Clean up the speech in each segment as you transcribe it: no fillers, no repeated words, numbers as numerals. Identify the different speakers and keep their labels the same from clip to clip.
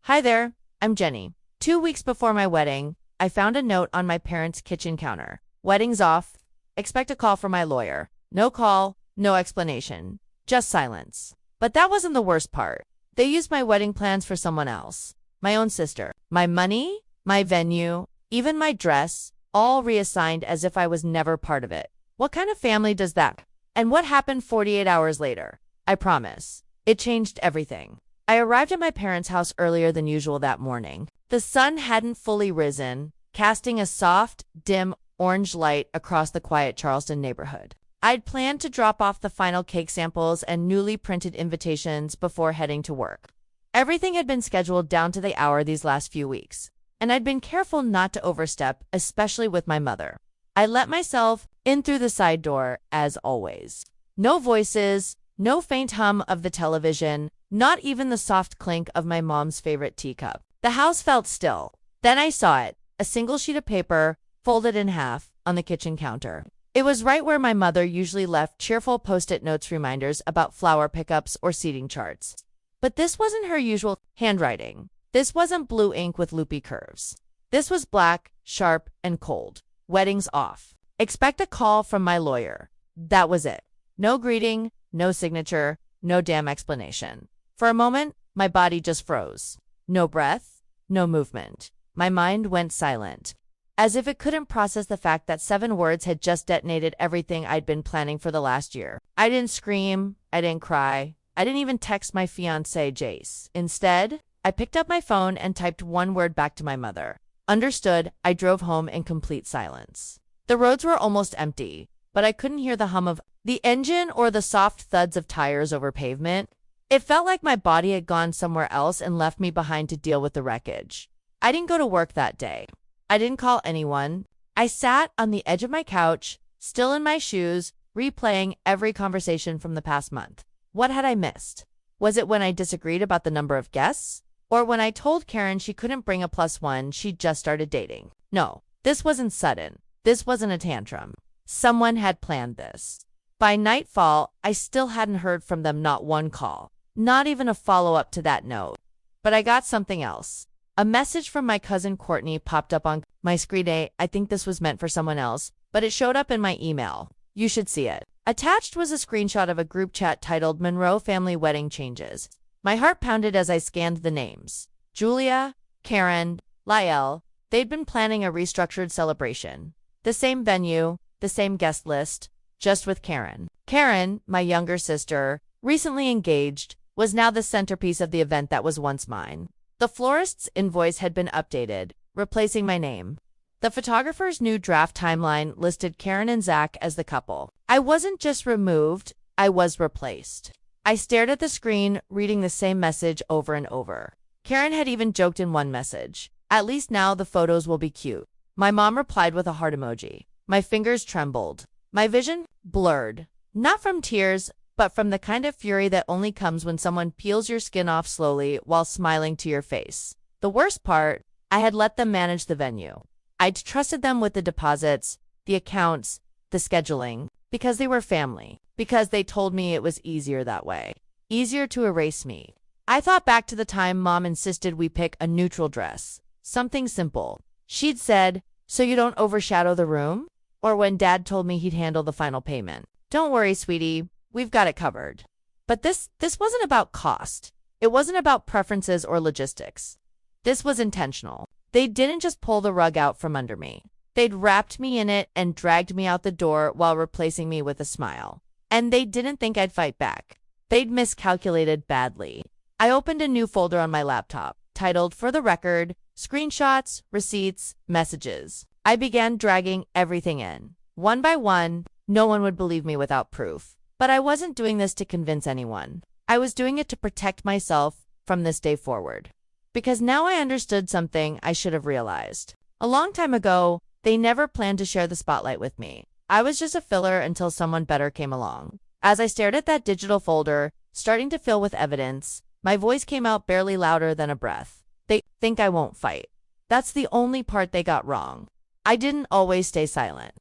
Speaker 1: Hi there, I'm Jenny. 2 weeks before my wedding, I found a note on my parents' kitchen counter. Wedding's off. Expect a call from my lawyer. No call, no explanation, just silence. But that wasn't the worst part. They used my wedding plans for someone else. My own sister. My money, my venue, even my dress, all reassigned as if I was never part of it. What kind of family does that? And what happened 48 hours later? I promise. It changed everything. I arrived at my parents' house earlier than usual that morning. The sun hadn't fully risen, casting a soft, dim orange light across the quiet Charleston neighborhood. I'd planned to drop off the final cake samples and newly printed invitations before heading to work. Everything had been scheduled down to the hour these last few weeks, and I'd been careful not to overstep, especially with my mother. I let myself in through the side door, as always. No voices, no faint hum of the television, not even the soft clink of my mom's favorite teacup. The house felt still. Then I saw it, a single sheet of paper, folded in half, on the kitchen counter. It was right where my mother usually left cheerful post-it notes reminders about flower pickups or seating charts. But this wasn't her usual handwriting. This wasn't blue ink with loopy curves. This was black, sharp, and cold. Wedding's off. Expect a call from my lawyer. That was it. No greeting, no signature, no damn explanation. For a moment, my body just froze. No breath, no movement. My mind went silent, as if it couldn't process the fact that 7 words had just detonated everything I'd been planning for the last year. I didn't scream, I didn't cry, I didn't even text my fiancé, Jace. Instead, I picked up my phone and typed one word back to my mother. Understood. I drove home in complete silence. The roads were almost empty, but I couldn't hear the hum of the engine or the soft thuds of tires over pavement. It felt like my body had gone somewhere else and left me behind to deal with the wreckage. I didn't go to work that day. I didn't call anyone. I sat on the edge of my couch, still in my shoes, replaying every conversation from the past month. What had I missed? Was it when I disagreed about the number of guests? Or when I told Karen she couldn't bring a +1 she'd just started dating? No, this wasn't sudden. This wasn't a tantrum. Someone had planned this. By nightfall, I still hadn't heard from them, not one call. Not even a follow-up to that note. But I got something else. A message from my cousin Courtney popped up on my screen. I think this was meant for someone else, but it showed up in my email. You should see it. Attached was a screenshot of a group chat titled Monroe Family Wedding Changes. My heart pounded as I scanned the names. Julia, Karen, Lael. They'd been planning a restructured celebration. The same venue, the same guest list, just with Karen. Karen, my younger sister, recently engaged, was now the centerpiece of the event that was once mine. The florist's invoice had been updated, replacing my name. The photographer's new draft timeline listed Karen and Zach as the couple. I wasn't just removed, I was replaced. I stared at the screen, reading the same message over and over. Karen had even joked in one message, "At least now the photos will be cute." My mom replied with a heart emoji. My fingers trembled. My vision blurred. Not from tears, but from the kind of fury that only comes when someone peels your skin off slowly while smiling to your face. The worst part, I had let them manage the venue. I'd trusted them with the deposits, the accounts, the scheduling, because they were family, because they told me it was easier that way. Easier to erase me. I thought back to the time Mom insisted we pick a neutral dress. Something simple. She'd said, "So you don't overshadow the room?" Or when Dad told me he'd handle the final payment. "Don't worry, sweetie. We've got it covered." But this wasn't about cost. It wasn't about preferences or logistics. This was intentional. They didn't just pull the rug out from under me. They'd wrapped me in it and dragged me out the door while replacing me with a smile. And they didn't think I'd fight back. They'd miscalculated badly. I opened a new folder on my laptop, titled "For the Record," screenshots, receipts, messages. I began dragging everything in. One by one, no one would believe me without proof. But I wasn't doing this to convince anyone. I was doing it to protect myself from this day forward. Because now I understood something I should have realized. A long time ago, they never planned to share the spotlight with me. I was just a filler until someone better came along. As I stared at that digital folder, starting to fill with evidence, my voice came out barely louder than a breath. They think I won't fight. That's the only part they got wrong. I didn't always stay silent.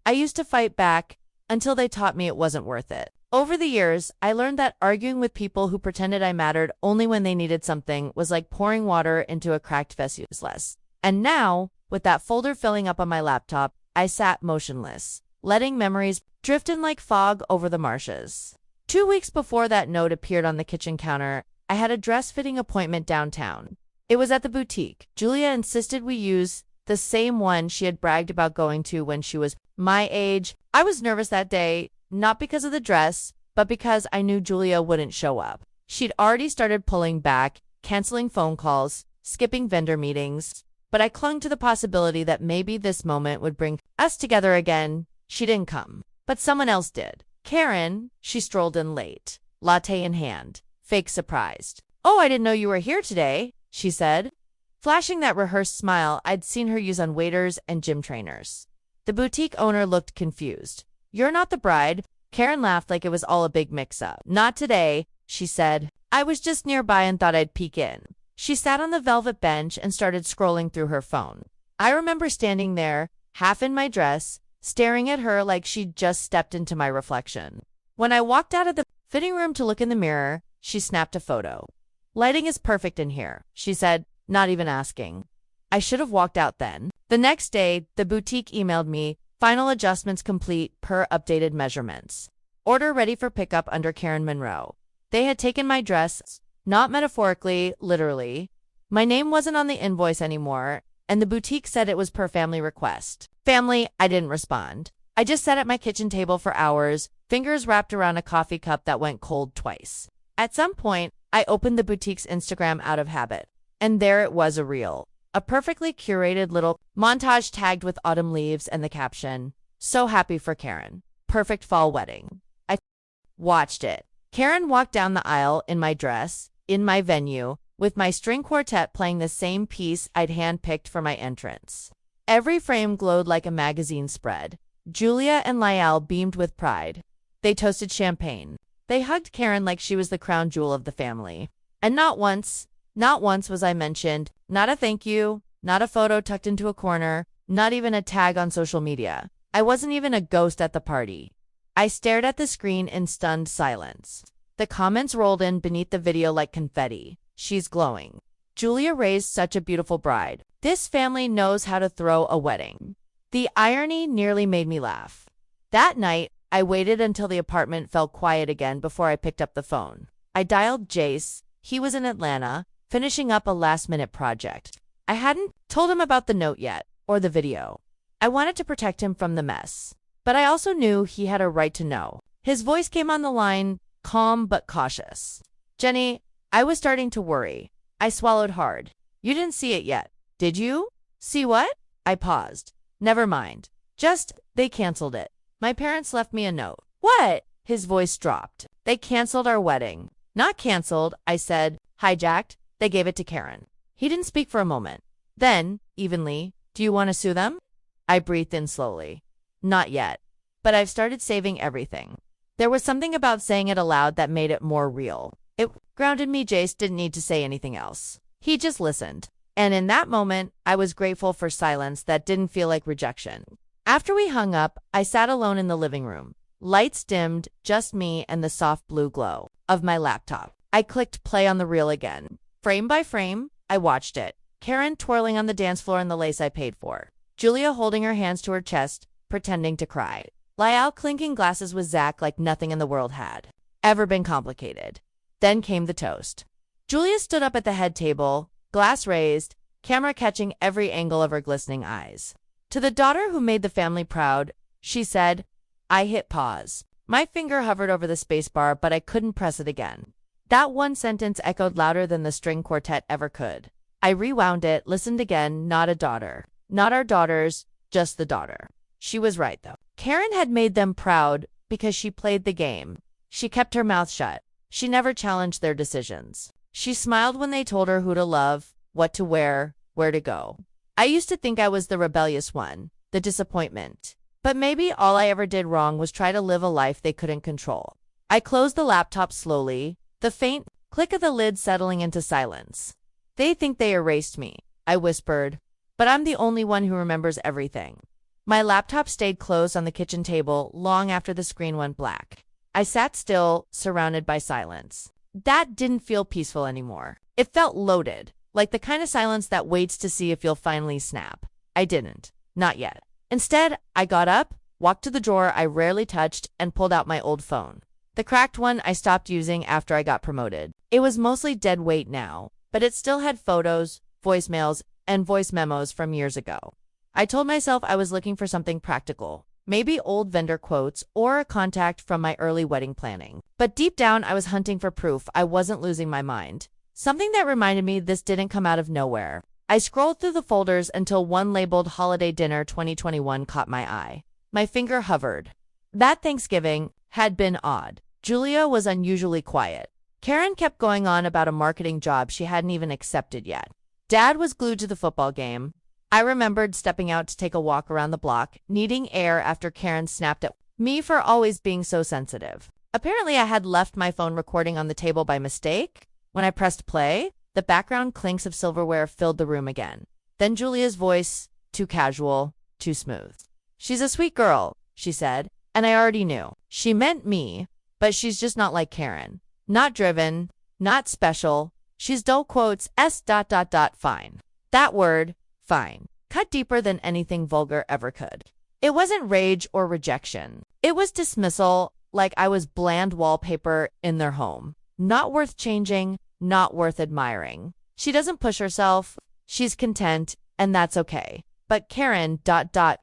Speaker 1: I used to fight back until they taught me it wasn't worth it. Over the years, I learned that arguing with people who pretended I mattered only when they needed something was like pouring water into a cracked vessel. And now, with that folder filling up on my laptop, I sat motionless, letting memories drift in like fog over the marshes. 2 weeks before that note appeared on the kitchen counter, I had a dress-fitting appointment downtown. It was at the boutique. Julia insisted we use the same one she had bragged about going to when she was my age. I was nervous that day, not because of the dress, but because I knew Julia wouldn't show up. She'd already started pulling back, canceling phone calls, skipping vendor meetings, but I clung to the possibility that maybe this moment would bring us together again. She didn't come, but someone else did. Karen, she strolled in late, latte in hand, fake surprised. "Oh, I didn't know you were here today," she said, flashing that rehearsed smile I'd seen her use on waiters and gym trainers. The boutique owner looked confused. "You're not the bride?" Karen laughed like it was all a big mix-up. "Not today," she said. "I was just nearby and thought I'd peek in." She sat on the velvet bench and started scrolling through her phone. I remember standing there, half in my dress, staring at her like she'd just stepped into my reflection. When I walked out of the fitting room to look in the mirror, she snapped a photo. "Lighting is perfect in here," she said, not even asking. I should have walked out then. The next day, the boutique emailed me, "Final adjustments complete per updated measurements. Order ready for pickup under Karen Monroe." They had taken my dress, not metaphorically, literally. My name wasn't on the invoice anymore, and the boutique said it was per family request. Family, I didn't respond. I just sat at my kitchen table for hours, fingers wrapped around a coffee cup that went cold twice. At some point, I opened the boutique's Instagram out of habit, and there it was, a reel. A perfectly curated little montage tagged with autumn leaves and the caption, "So happy for Karen. Perfect fall wedding." I watched it. Karen walked down the aisle in my dress, in my venue, with my string quartet playing the same piece I'd handpicked for my entrance. Every frame glowed like a magazine spread. Julia and Lyle beamed with pride. They toasted champagne. They hugged Karen like she was the crown jewel of the family. And not once was I mentioned, not a thank you, not a photo tucked into a corner, not even a tag on social media. I wasn't even a ghost at the party. I stared at the screen in stunned silence. The comments rolled in beneath the video like confetti. "She's glowing. Julia raised such a beautiful bride. This family knows how to throw a wedding." The irony nearly made me laugh. That night, I waited until the apartment fell quiet again before I picked up the phone. I dialed Jace. He was in Atlanta, finishing up a last-minute project. I hadn't told him about the note yet, or the video. I wanted to protect him from the mess. But I also knew he had a right to know. His voice came on the line, calm but cautious. "Jenny, I was starting to worry." I swallowed hard. "You didn't see it yet, did you?" "See what?" I paused. "Never mind. Just, they canceled it. My parents left me a note." "What?" His voice dropped. "They canceled our wedding." "Not canceled," I said. "Hijacked. They gave it to Karen." He didn't speak for a moment. Then, evenly, "Do you want to sue them?" I breathed in slowly. "Not yet. But I've started saving everything." There was something about saying it aloud that made it more real. It grounded me. Jace didn't need to say anything else. He just listened. And in that moment, I was grateful for silence that didn't feel like rejection. After we hung up, I sat alone in the living room. Lights dimmed, just me and the soft blue glow of my laptop. I clicked play on the reel again. Frame by frame, I watched it. Karen twirling on the dance floor in the lace I paid for. Julia holding her hands to her chest, pretending to cry. Lyle clinking glasses with Zach like nothing in the world had ever been complicated. Then came the toast. Julia stood up at the head table, glass raised, camera catching every angle of her glistening eyes. "To the daughter who made the family proud," she said. I hit pause. My finger hovered over the spacebar, but I couldn't press it again. That one sentence echoed louder than the string quartet ever could. I rewound it, listened again. Not a daughter. Not our daughters, just the daughter. She was right, though. Karen had made them proud because she played the game. She kept her mouth shut. She never challenged their decisions. She smiled when they told her who to love, what to wear, where to go. I used to think I was the rebellious one, the disappointment. But maybe all I ever did wrong was try to live a life they couldn't control. I closed the laptop slowly, the faint click of the lid settling into silence. "They think they erased me," I whispered, "but I'm the only one who remembers everything." My laptop stayed closed on the kitchen table long after the screen went black. I sat still, surrounded by silence. That didn't feel peaceful anymore. It felt loaded, like the kind of silence that waits to see if you'll finally snap. I didn't. Not yet. Instead, I got up, walked to the drawer I rarely touched, and pulled out my old phone. The cracked one I stopped using after I got promoted. It was mostly dead weight now, but it still had photos, voicemails, and voice memos from years ago. I told myself I was looking for something practical, maybe old vendor quotes or a contact from my early wedding planning. But deep down, I was hunting for proof I wasn't losing my mind. Something that reminded me this didn't come out of nowhere. I scrolled through the folders until one labeled Holiday Dinner 2021 caught my eye. My finger hovered. That Thanksgiving had been odd. Julia was unusually quiet. Karen kept going on about a marketing job she hadn't even accepted yet. Dad was glued to the football game. I remembered stepping out to take a walk around the block, needing air after Karen snapped at me for always being so sensitive. Apparently, I had left my phone recording on the table by mistake. When I pressed play, the background clinks of silverware filled the room again. Then Julia's voice, too casual, too smooth. "She's a sweet girl," she said, and I already knew. She meant me, but she's just not like Karen. Not driven, not special. She's dull quotes fine. That word, fine, cut deeper than anything vulgar ever could. It wasn't rage or rejection. It was dismissal, like I was bland wallpaper in their home. Not worth changing, not worth admiring. She doesn't push herself. She's content, and that's okay. But Karen,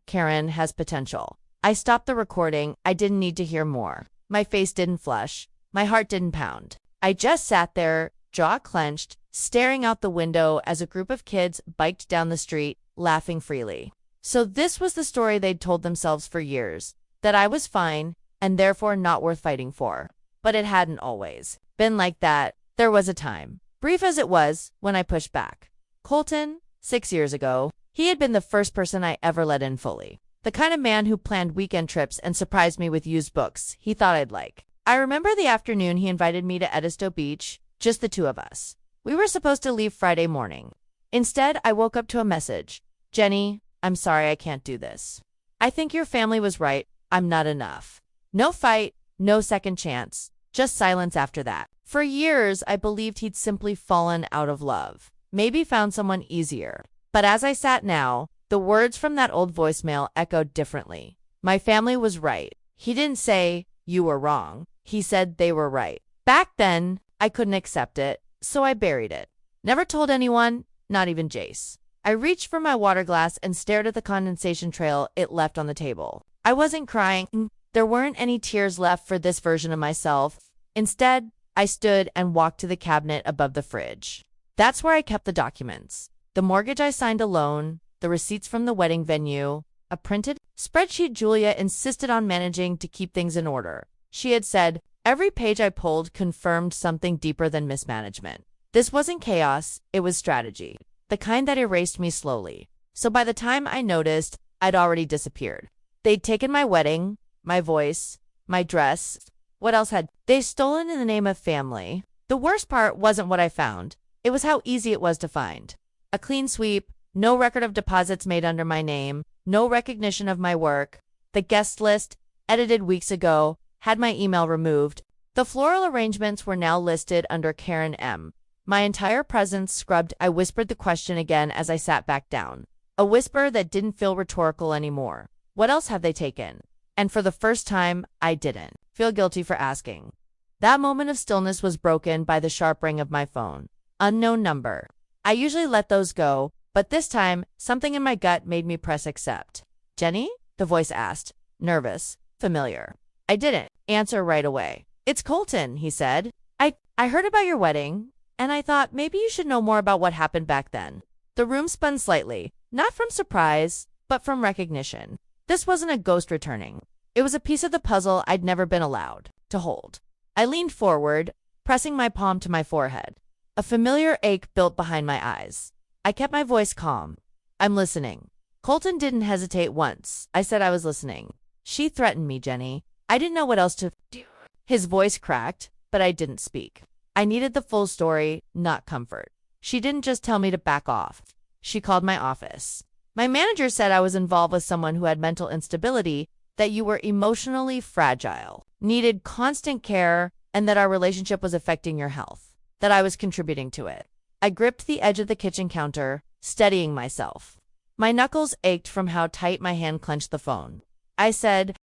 Speaker 1: Karen has potential. I stopped the recording. I didn't need to hear more. My face didn't flush. My heart didn't pound. I just sat there, jaw clenched, staring out the window as a group of kids biked down the street, laughing freely. So this was the story they'd told themselves for years, that I was fine and therefore not worth fighting for. But it hadn't always been like that. There was a time, brief as it was, when I pushed back. Colton, 6 years ago, he had been the first person I ever let in fully. The kind of man who planned weekend trips and surprised me with used books he thought I'd like. I remember the afternoon he invited me to Edisto Beach, just the two of us. We were supposed to leave Friday morning. Instead, I woke up to a message. "Jenny, I'm sorry I can't do this. I think your family was right. I'm not enough." No fight, no second chance, just silence after that. For years, I believed he'd simply fallen out of love, maybe found someone easier. But as I sat now, the words from that old voicemail echoed differently. My family was right. He didn't say, "You were wrong." He said they were right. Back then, I couldn't accept it, so I buried it. Never told anyone, not even Jace. I reached for my water glass and stared at the condensation trail it left on the table. I wasn't crying. There weren't any tears left for this version of myself. Instead, I stood and walked to the cabinet above the fridge. That's where I kept the documents. The mortgage I signed alone, the receipts from the wedding venue, a printed spreadsheet Julia insisted on managing to keep things in order. She had said, every page I pulled confirmed something deeper than mismanagement. This wasn't chaos, it was strategy, the kind that erased me slowly. So by the time I noticed, I'd already disappeared. They'd taken my wedding, my voice, my dress. What else had they stolen in the name of family? The worst part wasn't what I found. It was how easy it was to find. A clean sweep, no record of deposits made under my name, no recognition of my work. The guest list, edited weeks ago, had my email removed. The floral arrangements were now listed under Karen M. My entire presence scrubbed. I whispered the question again as I sat back down. A whisper that didn't feel rhetorical anymore. What else have they taken? And for the first time, I didn't feel guilty for asking. That moment of stillness was broken by the sharp ring of my phone. Unknown number. I usually let those go, but this time, something in my gut made me press accept. "Jenny?" the voice asked, nervous, familiar. I didn't answer right away. "It's Colton," he said. I heard about your wedding, and I thought maybe you should know more about what happened back then." The room spun slightly, not from surprise, but from recognition. This wasn't a ghost returning. It was a piece of the puzzle I'd never been allowed to hold. I leaned forward, pressing my palm to my forehead. A familiar ache built behind my eyes. I kept my voice calm. "I'm listening." Colton didn't hesitate once. I said I was listening. "She threatened me, Jenny. I didn't know what else to do." His voice cracked, but I didn't speak. I needed the full story, not comfort. She didn't just tell me to back off. She called my office. "My manager said I was involved with someone who had mental instability, that you were emotionally fragile." needed constant care, and that our relationship was affecting your health, that I was contributing to it. I gripped the edge of the kitchen counter, steadying myself. My knuckles ached from how tight my hand clenched the phone. I said,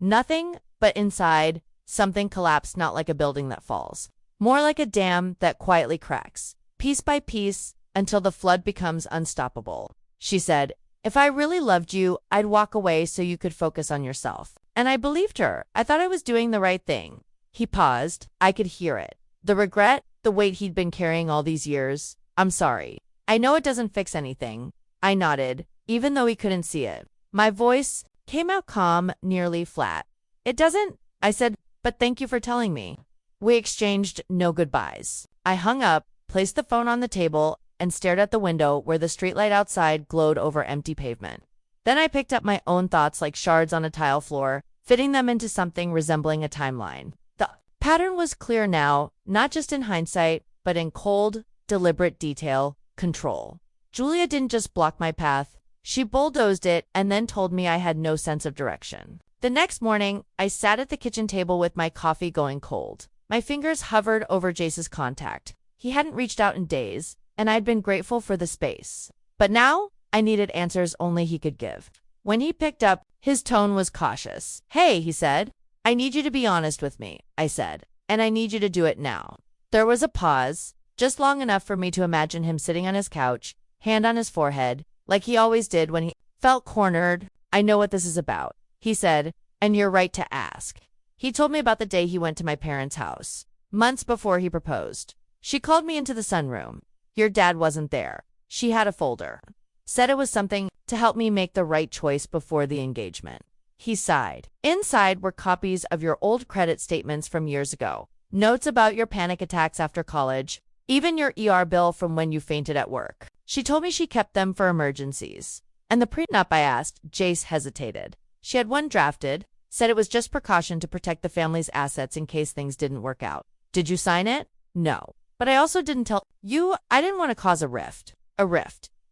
Speaker 1: nothing, but inside, something collapsed, not like a building that falls, more like a dam that quietly cracks, piece by piece, until the flood becomes unstoppable. She said, if I really loved you, I'd walk away so you could focus on yourself. And I believed her. I thought I was doing the right thing. He paused. I could hear it. The regret, the weight he'd been carrying all these years. I'm sorry. I know it doesn't fix anything. I nodded, even though he couldn't see it. My voice came out calm, nearly flat. It doesn't, I said, but thank you for telling me. We exchanged no goodbyes. I hung up, placed the phone on the table, and stared at the window where the streetlight outside glowed over empty pavement. Then I picked up my own thoughts like shards on a tile floor, fitting them into something resembling a timeline. The pattern was clear now, not just in hindsight, but in cold, deliberate detail, control. Julia didn't just block my path, she bulldozed it and then told me I had no sense of direction. The next morning, I sat at the kitchen table with my coffee going cold. My fingers hovered over Jace's contact. He hadn't reached out in days, and I'd been grateful for the space. But now, I needed answers only he could give. When he picked up, his tone was cautious. Hey, he said. I need you to be honest with me, I said. And I need you to do it now. There was a pause, just long enough for me to imagine him sitting on his couch, hand on his forehead, like he always did when he felt cornered. I know what this is about, he said, and you're right to ask. He told me about the day he went to my parents' house, months before he proposed. She called me into the sunroom. Your dad wasn't there. She had a folder. Said it was something to help me make the right choice before the engagement. He sighed. Inside were copies of your old credit statements from years ago, notes about your panic attacks after college, even your ER bill from when you fainted at work. She told me she kept them for emergencies. And the prenup, I asked. Jace hesitated. She had one drafted, said it was just precaution to protect the family's assets in case things didn't work out. Did you sign it? No. But I also didn't tell you. I didn't want to cause a rift.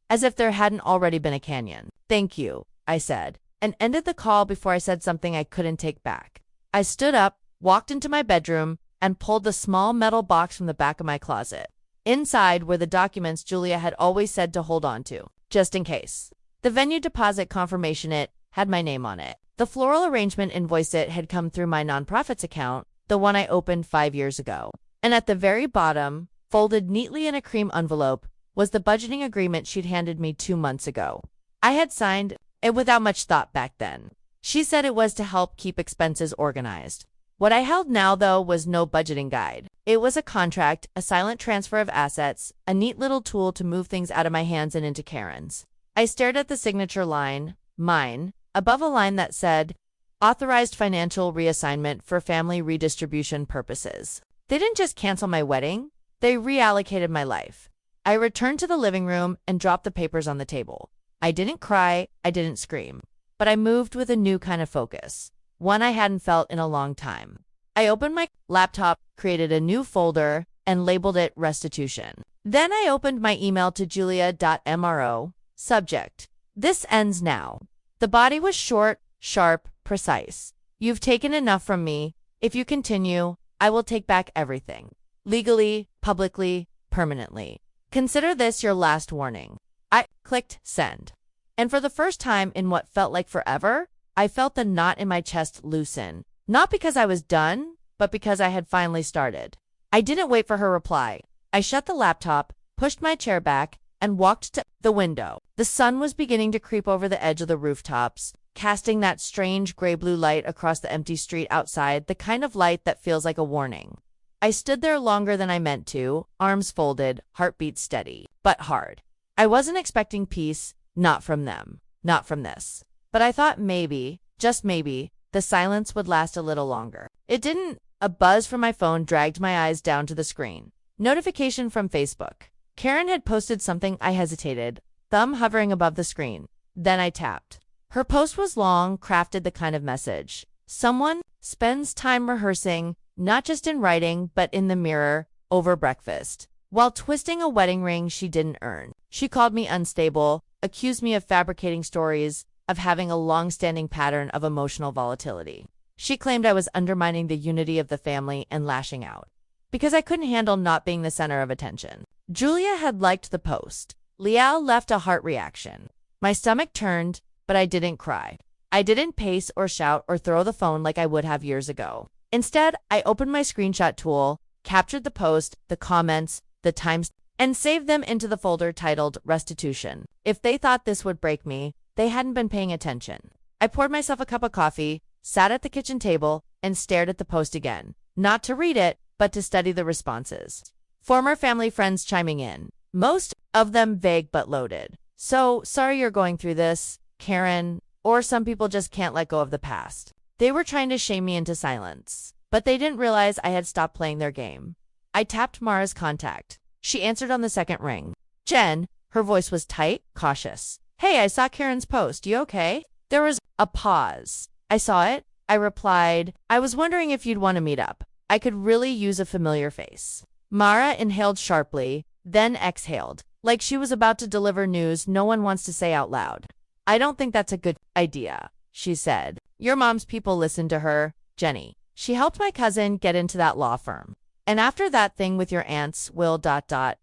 Speaker 1: As if there hadn't already been a canyon. Thank you, I said, and ended the call before I said something I couldn't take back. I stood up, walked into my bedroom, and pulled the small metal box from the back of my closet. Inside were the documents Julia had always said to hold on to, just in case. The venue deposit confirmation it had my name on it. The floral arrangement invoice it had come through my nonprofit's account, the one I opened 5 years ago. And at the very bottom, folded neatly in a cream envelope, was the budgeting agreement she'd handed me 2 months ago. I had signed it without much thought back then. She said it was to help keep expenses organized. What I held now, though, was no budgeting guide. It was a contract, a silent transfer of assets, a neat little tool to move things out of my hands and into Karen's. I stared at the signature line, mine, above a line that said, authorized financial reassignment for family redistribution purposes. They didn't just cancel my wedding, they reallocated my life. I returned to the living room and dropped the papers on the table. I didn't cry, I didn't scream, but I moved with a new kind of focus, one I hadn't felt in a long time. I opened my laptop, created a new folder, and labeled it Restitution. Then I opened my email to julia.mro, subject, this ends now. The body was short, sharp, precise. You've taken enough from me. If you continue, I will take back everything. Legally, publicly, permanently. Consider this your last warning. I clicked send. And for the first time in what felt like forever, I felt the knot in my chest loosen. Not because I was done, but because I had finally started. I didn't wait for her reply. I shut the laptop, pushed my chair back, and walked to the window. The sun was beginning to creep over the edge of the rooftops, casting that strange gray-blue light across the empty street outside, the kind of light that feels like a warning. I stood there longer than I meant to, arms folded, heartbeat steady, but hard. I wasn't expecting peace, not from them, not from this. But I thought maybe, just maybe, the silence would last a little longer. It didn't. A buzz from my phone dragged my eyes down to the screen. Notification from Facebook. Karen had posted something. I hesitated, thumb hovering above the screen. Then I tapped. Her post was long, crafted, the kind of message someone spends time rehearsing, not just in writing, but in the mirror, over breakfast, while twisting a wedding ring she didn't earn. She called me unstable, accused me of fabricating stories, of having a long-standing pattern of emotional volatility. She claimed I was undermining the unity of the family and lashing out because I couldn't handle not being the center of attention. Julia had liked the post. Liao left a heart reaction. My stomach turned, but I didn't cry. I didn't pace or shout or throw the phone like I would have years ago. Instead, I opened my screenshot tool, captured the post, the comments, the times, and saved them into the folder titled Restitution. If they thought this would break me, they hadn't been paying attention. I poured myself a cup of coffee, sat at the kitchen table, and stared at the post again. Not to read it, but to study the responses. Former family friends chiming in, most of them vague but loaded. So, sorry you're going through this, Karen, or some people just can't let go of the past. They were trying to shame me into silence, but they didn't realize I had stopped playing their game. I tapped Mara's contact. She answered on the second ring. Jen, her voice was tight, cautious. Hey, I saw Karen's post. You okay? There was a pause. I saw it. I replied, I was wondering if you'd want to meet up. I could really use a familiar face. Mara inhaled sharply, then exhaled, like she was about to deliver news no one wants to say out loud. I don't think that's a good idea, she said. Your mom's people listened to her, Jenny. She helped my cousin get into that law firm. And after that thing with your aunts, I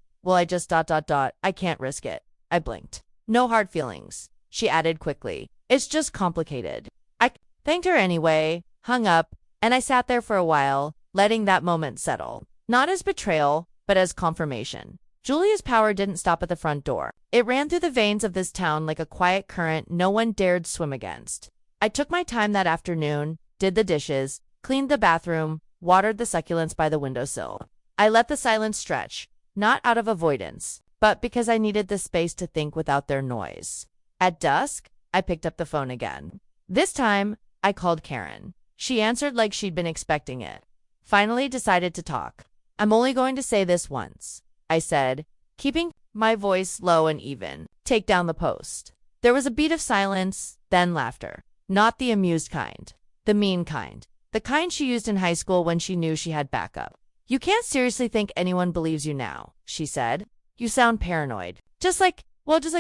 Speaker 1: can't risk it. I blinked. No hard feelings, she added quickly. It's just complicated. I thanked her anyway, hung up, and I sat there for a while, letting that moment settle. Not as betrayal, but as confirmation. Julia's power didn't stop at the front door. It ran through the veins of this town like a quiet current no one dared swim against. I took my time that afternoon, did the dishes, cleaned the bathroom, watered the succulents by the windowsill. I let the silence stretch, not out of avoidance, but because I needed the space to think without their noise. At dusk, I picked up the phone again. This time, I called Karen. She answered like she'd been expecting it. Finally decided to talk. I'm only going to say this once, I said, keeping my voice low and even. Take down the post. There was a beat of silence, then laughter. Not the amused kind. The mean kind. The kind she used in high school when she knew she had backup. You can't seriously think anyone believes you now, she said. You sound paranoid. Just like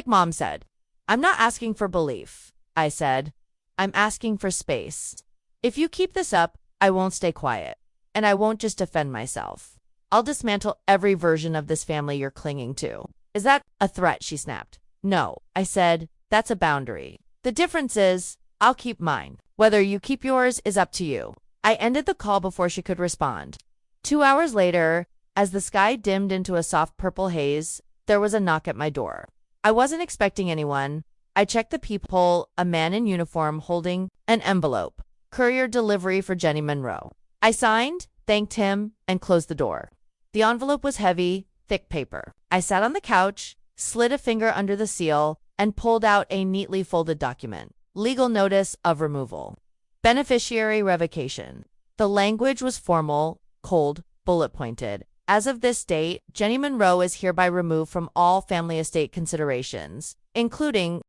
Speaker 1: Mom said. I'm not asking for belief, I said. I'm asking for space. If you keep this up, I won't stay quiet. And I won't just defend myself. I'll dismantle every version of this family you're clinging to. Is that a threat? She snapped. No, I said. That's a boundary. The difference is, I'll keep mine. Whether you keep yours is up to you. I ended the call before she could respond. 2 hours later, as the sky dimmed into a soft purple haze, there was a knock at my door. I wasn't expecting anyone. I checked the peephole, a man in uniform holding an envelope. Courier delivery for Jenny Monroe. I signed, thanked him, and closed the door. The envelope was heavy, thick paper. I sat on the couch, slid a finger under the seal, and pulled out a neatly folded document. Legal notice of removal. Beneficiary revocation. The language was formal, cold, bullet-pointed. As of this date, Jenny Monroe is hereby removed from all family estate considerations, including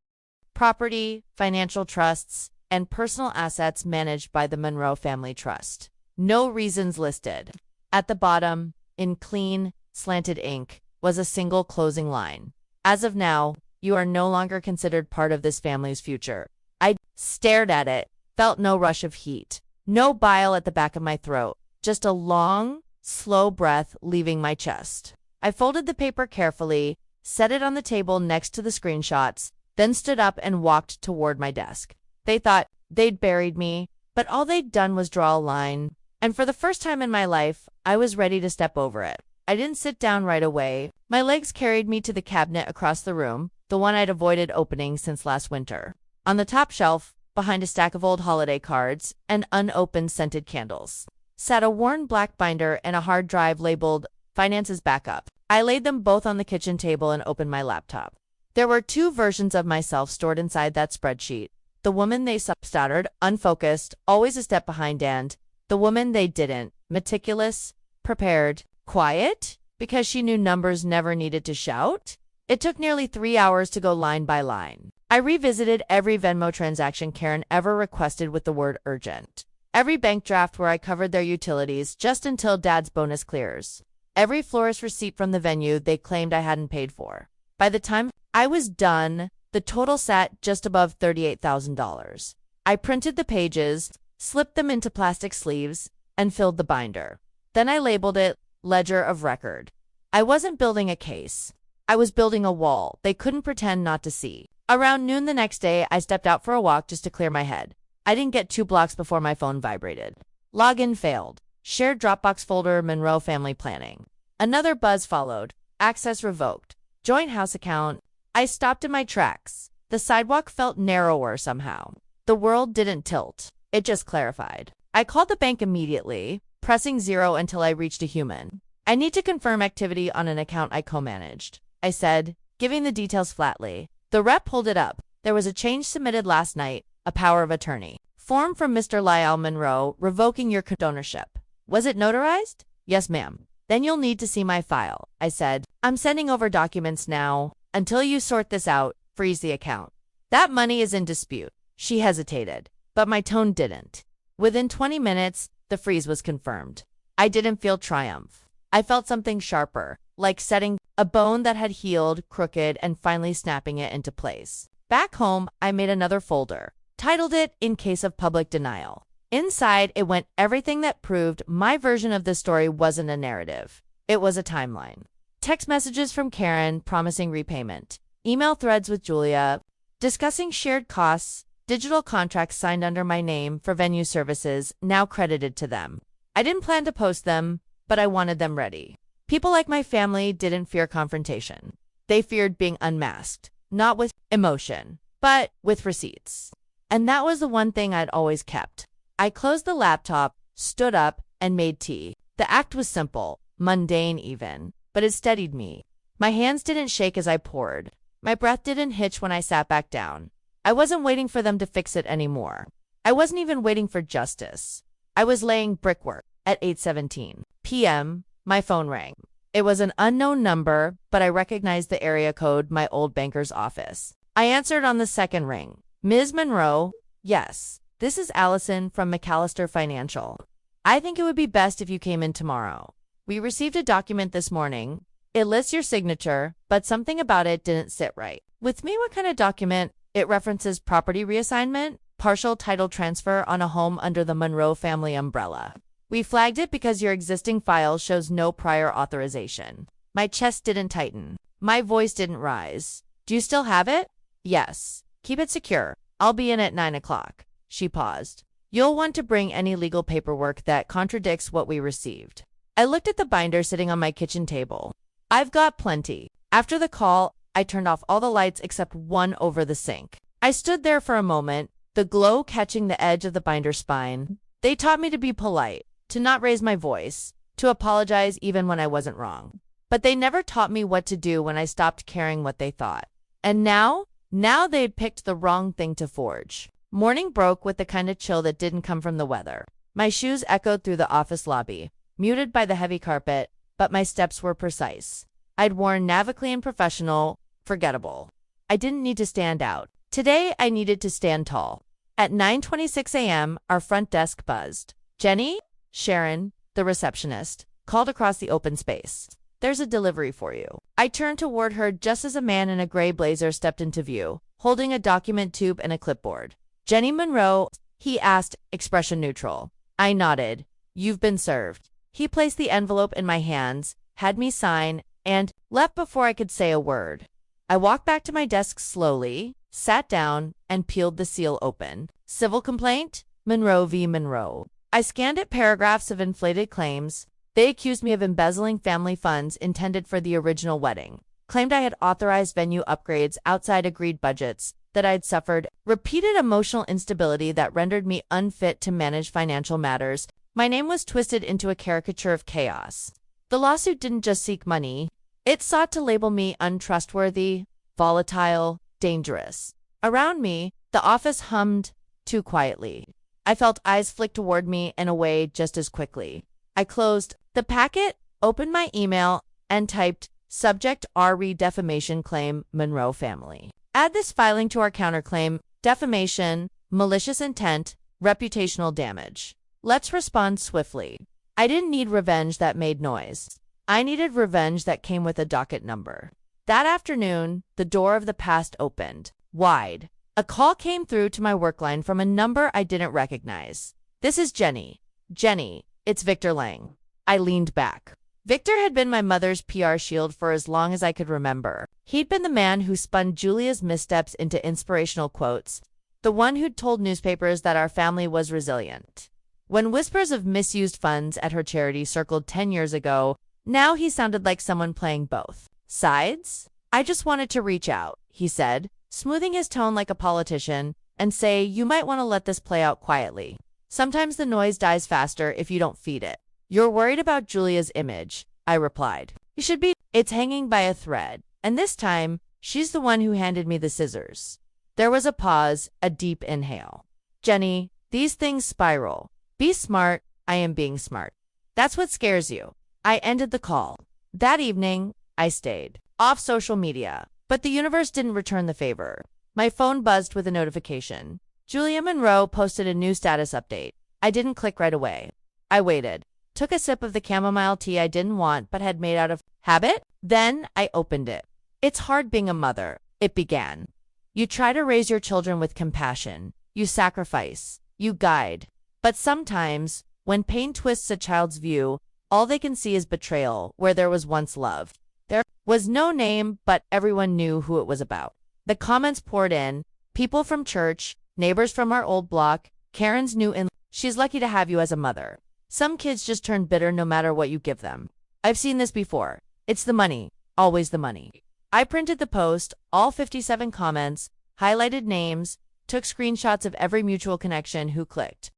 Speaker 1: property, financial trusts, and personal assets managed by the Monroe Family Trust. No reasons listed. At the bottom, in clean, slanted ink, was a single closing line. As of now, you are no longer considered part of this family's future. I stared at it, felt no rush of heat, no bile at the back of my throat, just a long, slow breath leaving my chest. I folded the paper carefully, set it on the table next to the screenshots, then stood up and walked toward my desk. They thought they'd buried me, but all they'd done was draw a line, and for the first time in my life, I was ready to step over it. I didn't sit down right away. My legs carried me to the cabinet across the room, the one I'd avoided opening since last winter. On the top shelf, behind a stack of old holiday cards and unopened scented candles, sat a worn black binder and a hard drive labeled Finances Backup. I laid them both on the kitchen table and opened my laptop. There were 2 versions of myself stored inside that spreadsheet. The woman they stuttered, unfocused, always a step behind, and the woman they didn't, meticulous, prepared, quiet, because she knew numbers never needed to shout. It took nearly 3 hours to go line by line. I revisited every Venmo transaction Karen ever requested with the word urgent. Every bank draft where I covered their utilities just until Dad's bonus clears. Every florist receipt from the venue they claimed I hadn't paid for. By the time I was done, the total sat just above $38,000. I printed the pages, slipped them into plastic sleeves, and filled the binder. Then I labeled it Ledger of Record. I wasn't building a case. I was building a wall they couldn't pretend not to see. Around noon the next day, I stepped out for a walk just to clear my head. I didn't get 2 blocks before my phone vibrated. Login failed. Shared Dropbox folder, Monroe family planning. Another buzz followed. Access revoked. Joint house account. I stopped in my tracks. The sidewalk felt narrower somehow. The world didn't tilt. It just clarified. I called the bank immediately, pressing 0 until I reached a human. I need to confirm activity on an account I co-managed, I said, giving the details flatly. The rep pulled it up. There was a change submitted last night, a power of attorney. Form from Mr. Lyle Monroe revoking your ownership. Was it notarized? Yes, ma'am. Then you'll need to see my file, I said. I'm sending over documents now. Until you sort this out, freeze the account. That money is in dispute. She hesitated, but my tone didn't. Within 20 minutes, the freeze was confirmed. I didn't feel triumph. I felt something sharper, like setting a bone that had healed, crooked, and finally snapping it into place. Back home, I made another folder, titled it In Case of Public Denial. Inside, it went everything that proved my version of the story wasn't a narrative. It was a timeline. Text messages from Karen promising repayment. Email threads with Julia discussing shared costs. Digital contracts signed under my name for venue services now credited to them. I didn't plan to post them, but I wanted them ready. People like my family didn't fear confrontation. They feared being unmasked, not with emotion, but with receipts. And that was the one thing I'd always kept. I closed the laptop, stood up, and made tea. The act was simple, mundane even, but it steadied me. My hands didn't shake as I poured. My breath didn't hitch when I sat back down. I wasn't waiting for them to fix it anymore. I wasn't even waiting for justice. I was laying brickwork. At 8:17 p.m., my phone rang. It was an unknown number, but I recognized the area code, my old banker's office. I answered on the second ring. Ms. Monroe? Yes. This is Allison from McAllister Financial. I think it would be best if you came in tomorrow. We received a document this morning. It lists your signature, but something about it didn't sit right. With me, what kind of document? It references property reassignment, partial title transfer on a home under the Monroe family umbrella. We flagged it because your existing file shows no prior authorization. My chest didn't tighten. My voice didn't rise. Do you still have it? Yes. Keep it secure. I'll be in at 9 o'clock. She paused. You'll want to bring any legal paperwork that contradicts what we received. I looked at the binder sitting on my kitchen table. I've got plenty. After the call, I turned off all the lights except one over the sink. I stood there for a moment, the glow catching the edge of the binder spine. They taught me to be polite, to not raise my voice, to apologize even when I wasn't wrong. But they never taught me what to do when I stopped caring what they thought. And now they'd picked the wrong thing to forge. Morning broke with the kind of chill that didn't come from the weather. My shoes echoed through the office lobby, muted by the heavy carpet, but my steps were precise. I'd worn Naviclean Professional, forgettable. I didn't need to stand out. Today, I needed to stand tall. At 9:26 a.m., our front desk buzzed. Jenny? Sharon, the receptionist, called across the open space. There's a delivery for you. I turned toward her just as a man in a gray blazer stepped into view, holding a document tube and a clipboard. Jenny Monroe, he asked, expression neutral. I nodded. You've been served. He placed the envelope in my hands, had me sign, and left before I could say a word. I walked back to my desk slowly, sat down, and peeled the seal open. Civil complaint? Monroe v. Monroe. I scanned at paragraphs of inflated claims. They accused me of embezzling family funds intended for the original wedding, claimed I had authorized venue upgrades outside agreed budgets, that I'd suffered repeated emotional instability that rendered me unfit to manage financial matters. My name was twisted into a caricature of chaos. The lawsuit didn't just seek money. It sought to label me untrustworthy, volatile, dangerous. Around me, the office hummed too quietly. I felt eyes flick toward me and away just as quickly. I closed the packet, opened my email, and typed, Subject RE Defamation Claim, Monroe Family. Add this filing to our counterclaim, defamation, malicious intent, reputational damage. Let's respond swiftly. I didn't need revenge that made noise. I needed revenge that came with a docket number. That afternoon, the door of the past opened, wide. A call came through to my work line from a number I didn't recognize. This is Jenny. Jenny, it's Victor Lang. I leaned back. Victor had been my mother's PR shield for as long as I could remember. He'd been the man who spun Julia's missteps into inspirational quotes, the one who'd told newspapers that our family was resilient. When whispers of misused funds at her charity circled 10 years ago, now he sounded like someone playing both sides. I just wanted to reach out, he said, smoothing his tone like a politician, and say, you might want to let this play out quietly. Sometimes the noise dies faster if you don't feed it. You're worried about Julia's image, I replied. You should be. It's hanging by a thread. And this time, she's the one who handed me the scissors. There was a pause, a deep inhale. Jenny, these things spiral. Be smart. I am being smart. That's what scares you. I ended the call. That evening, I stayed off social media, but the universe didn't return the favor. My phone buzzed with a notification. Julia Monroe posted a new status update. I didn't click right away. I waited. Took a sip of the chamomile tea I didn't want but had made out of habit. Then I opened it. It's hard being a mother, it began. You try to raise your children with compassion. You sacrifice. You guide. But sometimes, when pain twists a child's view, all they can see is betrayal where there was once love. There was no name, but everyone knew who it was about. The comments poured in. People from church, neighbors from our old block, Karen's new in. She's lucky to have you as a mother. Some kids just turn bitter no matter what you give them. I've seen this before. It's the money. Always the money. I printed the post, all 57 comments, highlighted names, took screenshots of every mutual connection who clicked.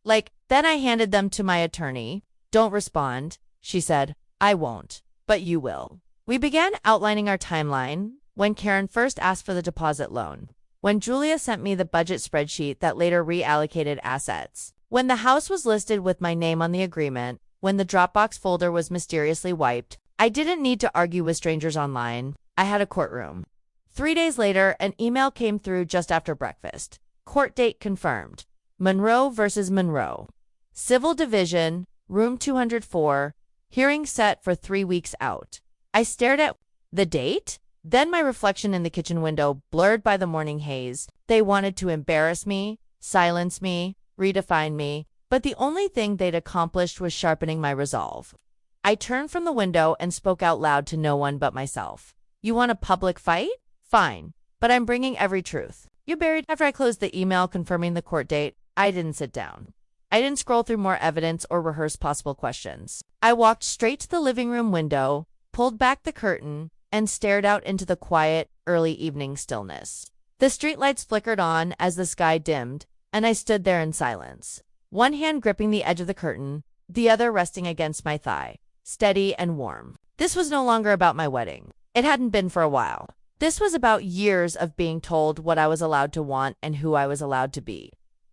Speaker 1: Then I handed them to my attorney. Don't respond, she said. I won't, but you will. We began outlining our timeline when Karen first asked for the deposit loan, when Julia sent me the budget spreadsheet that later reallocated assets, when the house was listed with my name on the agreement, when the Dropbox folder was mysteriously wiped. I didn't need to argue with strangers online. I had a courtroom. 3 days later, an email came through just after breakfast. Court date confirmed. Monroe versus Monroe. Civil Division, Room 204, hearing set for 3 weeks out. I stared at the date, then my reflection in the kitchen window blurred by the morning haze. They wanted to embarrass me, silence me, redefine me, but the only thing they'd accomplished was sharpening my resolve. I turned from the window and spoke out loud to no one but myself. You want a public fight? Fine, but I'm bringing every truth. You buried. After I closed the email confirming the court date, I didn't sit down. I didn't scroll through more evidence or rehearse possible questions. I walked straight to the living room window, pulled back the curtain, and stared out into the quiet, early evening stillness. The streetlights flickered on as the sky dimmed, and I stood there in silence, one hand gripping the edge of the curtain, the other resting against my thigh, steady and warm. This was no longer about my wedding. It hadn't been for a while. This was about years of being told what I was allowed to want and who I was allowed to be.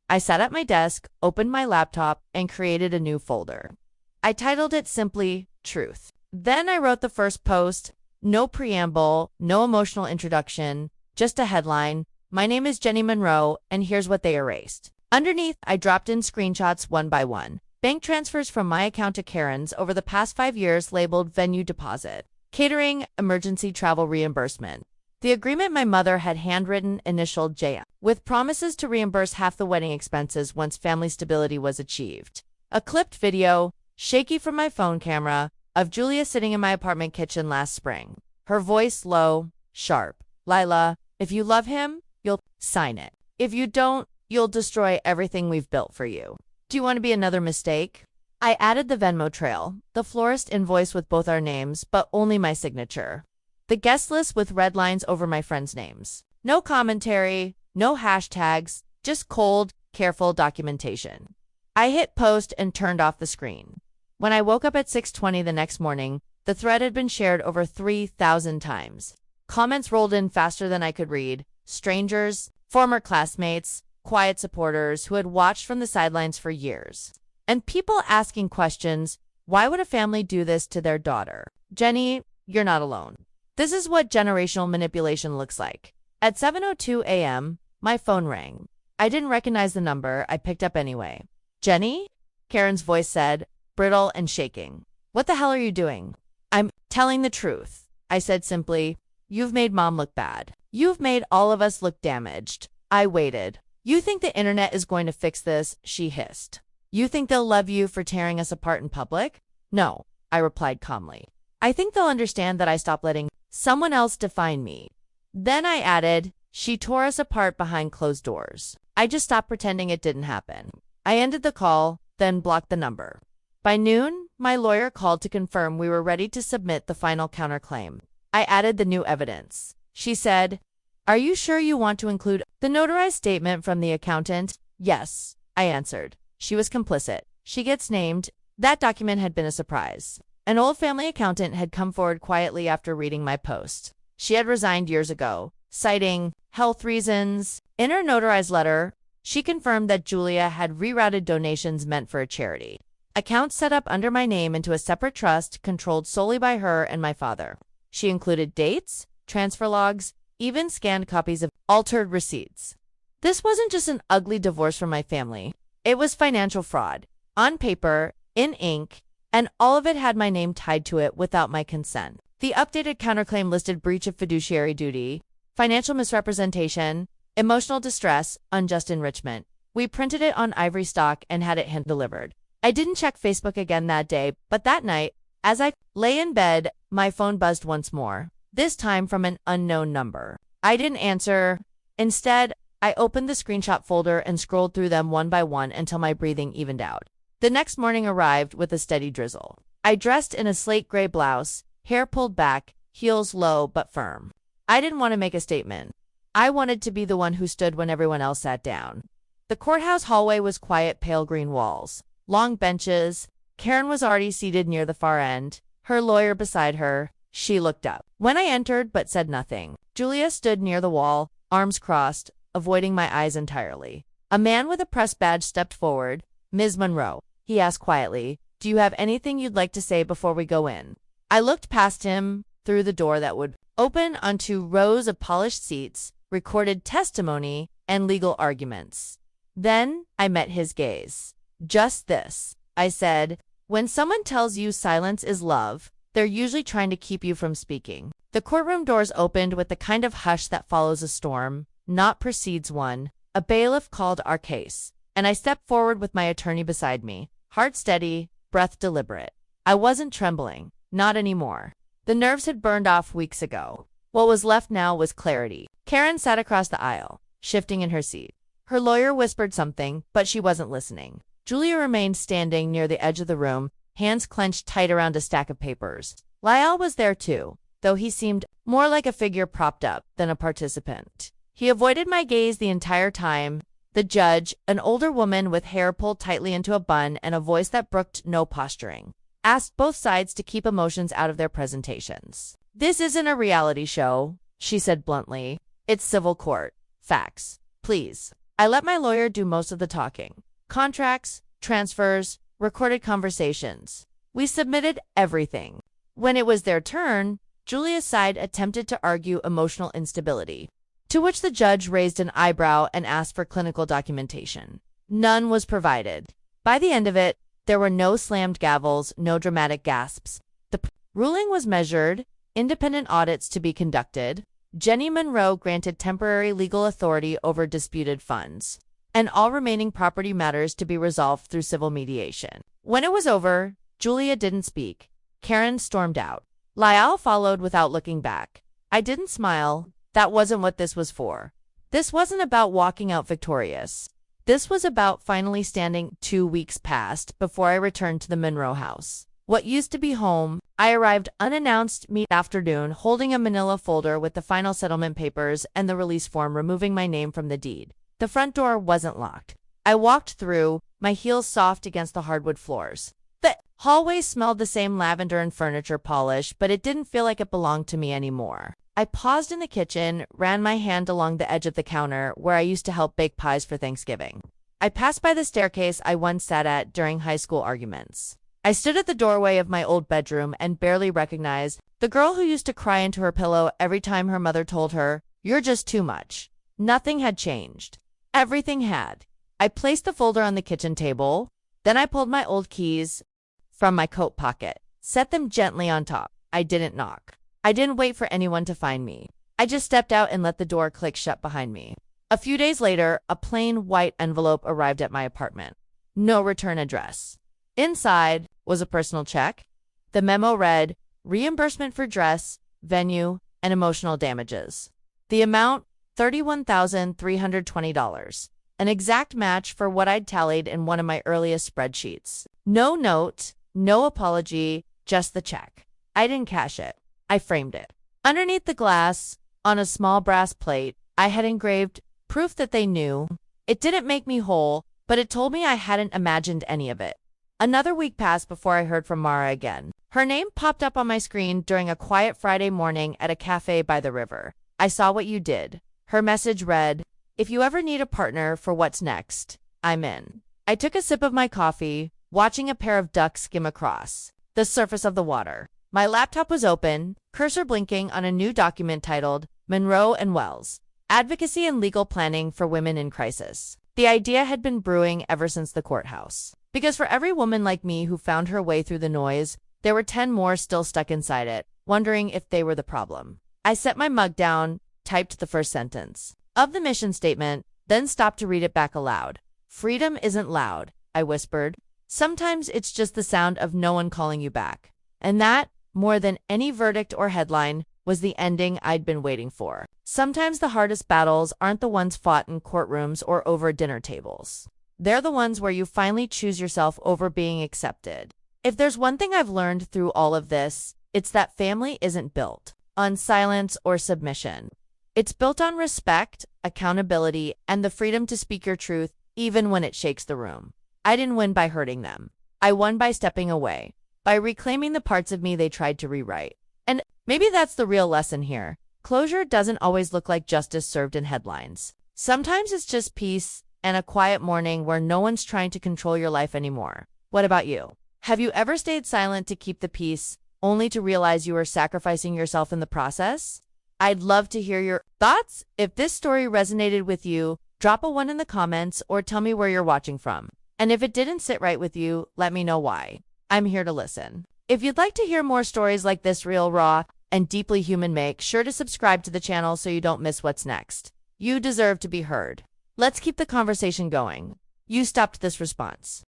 Speaker 1: I sat at my desk, opened my laptop, and created a new folder. I titled it simply, Truth. Then I wrote the first post, no preamble, no emotional introduction, just a headline. My name is Jenny Monroe, and here's what they erased. Underneath, I dropped in screenshots one by one. Bank transfers from my account to Karen's over the past 5 years labeled venue deposit, catering, emergency travel reimbursement. The agreement my mother had handwritten initialed J, with promises to reimburse half the wedding expenses once family stability was achieved. A clipped video, shaky from my phone camera, of Julia sitting in my apartment kitchen last spring. Her voice low, sharp. Lila, if you love him, you'll sign it. If you don't, you'll destroy everything we've built for you. Do you want to be another mistake? I added the Venmo trail, the florist invoice with both our names, but only my signature. The guest list with red lines over my friends' names. No commentary, no hashtags, just cold, careful documentation. I hit post and turned off the screen. When I woke up at 6:20 the next morning, the thread had been shared over 3,000 times. Comments rolled in faster than I could read. Strangers, former classmates, quiet supporters who had watched from the sidelines for years. And people asking questions, why would a family do this to their daughter? Jenny, you're not alone. This is what generational manipulation looks like. At 7:02 a.m., my phone rang. I didn't recognize the number. I picked up anyway. Jenny? Karen's voice said, brittle and shaking. What the hell are you doing? I'm telling the truth. I said simply, you've made Mom look bad. You've made all of us look damaged. I waited. You think the internet is going to fix this? She hissed. You think they'll love you for tearing us apart in public? No, I replied calmly. I think they'll understand that I stopped letting someone else define me. Then I added, she tore us apart behind closed doors. I just stopped pretending it didn't happen. I ended the call, then blocked the number. By noon, my lawyer called to confirm we were ready to submit the final counterclaim. I added the new evidence. She said, "Are you sure you want to include the notarized statement from the accountant?" "Yes," I answered. She was complicit. She gets named. That document had been a surprise. An old family accountant had come forward quietly after reading my post. She had resigned years ago, citing health reasons. In her notarized letter, she confirmed that Julia had rerouted donations meant for a charity. Accounts set up under my name into a separate trust controlled solely by her and my father. She included dates, transfer logs, even scanned copies of altered receipts. This wasn't just an ugly divorce from my family. It was financial fraud, on paper, in ink, and all of it had my name tied to it without my consent. The updated counterclaim listed breach of fiduciary duty, financial misrepresentation, emotional distress, unjust enrichment. We printed it on ivory stock and had it hand-delivered. I didn't check Facebook again that day, but that night, as I lay in bed, my phone buzzed once more, this time from an unknown number. I didn't answer. Instead, I opened the screenshot folder and scrolled through them one by one until my breathing evened out. The next morning arrived with a steady drizzle. I dressed in a slate gray blouse, hair pulled back, heels low but firm. I didn't want to make a statement. I wanted to be the one who stood when everyone else sat down. The courthouse hallway was quiet, pale green walls, long benches. Karen was already seated near the far end, her lawyer beside her. She looked up when I entered but said nothing. Julia stood near the wall, arms crossed, avoiding my eyes entirely. A man with a press badge stepped forward. "Ms. Monroe," he asked quietly, "do you have anything you'd like to say before we go in?" I looked past him, through the door that would open onto rows of polished seats, recorded testimony, and legal arguments. Then I met his gaze. "Just this," I said. "When someone tells you silence is love, they're usually trying to keep you from speaking." The courtroom doors opened with the kind of hush that follows a storm, not precedes one. A bailiff called our case, and I stepped forward with my attorney beside me, heart steady, breath deliberate. I wasn't trembling, not anymore. The nerves had burned off weeks ago. What was left now was clarity. Karen sat across the aisle, shifting in her seat. Her lawyer whispered something, but she wasn't listening. Julia remained standing near the edge of the room, hands clenched tight around a stack of papers. Lyle was there too, though he seemed more like a figure propped up than a participant. He avoided my gaze the entire time. The judge, an older woman with hair pulled tightly into a bun and a voice that brooked no posturing, asked both sides to keep emotions out of their presentations. "This isn't a reality show," she said bluntly. "It's civil court. Facts. Please." I let my lawyer do most of the talking. Contracts, transfers, recorded conversations. We submitted everything. When it was their turn, Julia's side attempted to argue emotional instability, to which the judge raised an eyebrow and asked for clinical documentation. None was provided. By the end of it, there were no slammed gavels, no dramatic gasps. The ruling was measured, independent audits to be conducted. Jenny Monroe granted temporary legal authority over disputed funds, and all remaining property matters to be resolved through civil mediation. When it was over, Julia didn't speak. Karen stormed out. Lyle followed without looking back. I didn't smile. That wasn't what this was for. This wasn't about walking out victorious. This was about finally standing. 2 weeks passed before I returned to the Monroe house. What used to be home. I arrived unannounced mid-afternoon, holding a manila folder with the final settlement papers and the release form removing my name from the deed. The front door wasn't locked. I walked through, my heels soft against the hardwood floors. The hallway smelled the same lavender and furniture polish, but it didn't feel like it belonged to me anymore. I paused in the kitchen, ran my hand along the edge of the counter where I used to help bake pies for Thanksgiving. I passed by the staircase I once sat at during high school arguments. I stood at the doorway of my old bedroom and barely recognized the girl who used to cry into her pillow every time her mother told her, "You're just too much." Nothing had changed. Everything had. I placed the folder on the kitchen table. Then I pulled my old keys from my coat pocket, set them gently on top. I didn't knock. I didn't wait for anyone to find me. I just stepped out and let the door click shut behind me. A few days later, a plain white envelope arrived at my apartment. no return address. Inside was a personal check. The memo read, reimbursement for dress, venue, and emotional damages. The amount, $31,320, an exact match for what I'd tallied in one of my earliest spreadsheets. No note, no apology, just the check. I didn't cash it. I framed it. Underneath the glass, on a small brass plate, I had engraved proof that they knew. It didn't make me whole, but it told me I hadn't imagined any of it. Another week passed before I heard from Mara again. Her name popped up on my screen during a quiet Friday morning at a cafe by the river. I saw what you did. Her message read, if you ever need a partner for what's next, I'm in. I took a sip of my coffee, watching a pair of ducks skim across the surface of the water. My laptop was open, cursor blinking on a new document titled Monroe and Wells, Advocacy and Legal Planning for Women in Crisis. The idea had been brewing ever since the courthouse. Because for every woman like me who found her way through the noise, there were 10 more still stuck inside it, wondering if they were the problem. I set my mug down, typed the first sentence of the mission statement, then stopped to read it back aloud. Freedom isn't loud, I whispered. Sometimes it's just the sound of no one calling you back. And that, more than any verdict or headline, was the ending I'd been waiting for. Sometimes the hardest battles aren't the ones fought in courtrooms or over dinner tables. They're the ones where you finally choose yourself over being accepted. If there's one thing I've learned through all of this, it's that family isn't built on silence or submission. It's built on respect, accountability, and the freedom to speak your truth even when it shakes the room. I didn't win by hurting them. I won by stepping away, by reclaiming the parts of me they tried to rewrite. And maybe that's the real lesson here. Closure doesn't always look like justice served in headlines. Sometimes it's just peace and a quiet morning where no one's trying to control your life anymore. What about you? Have you ever stayed silent to keep the peace, only to realize you were sacrificing yourself in the process? I'd love to hear your thoughts. If this story resonated with you, drop a 1 in the comments or tell me where you're watching from. And if it didn't sit right with you, let me know why. I'm here to listen. If you'd like to hear more stories like this real, raw, and deeply human, make sure to subscribe to the channel so you don't miss what's next. You deserve to be heard. Let's keep the conversation going. You stopped this response.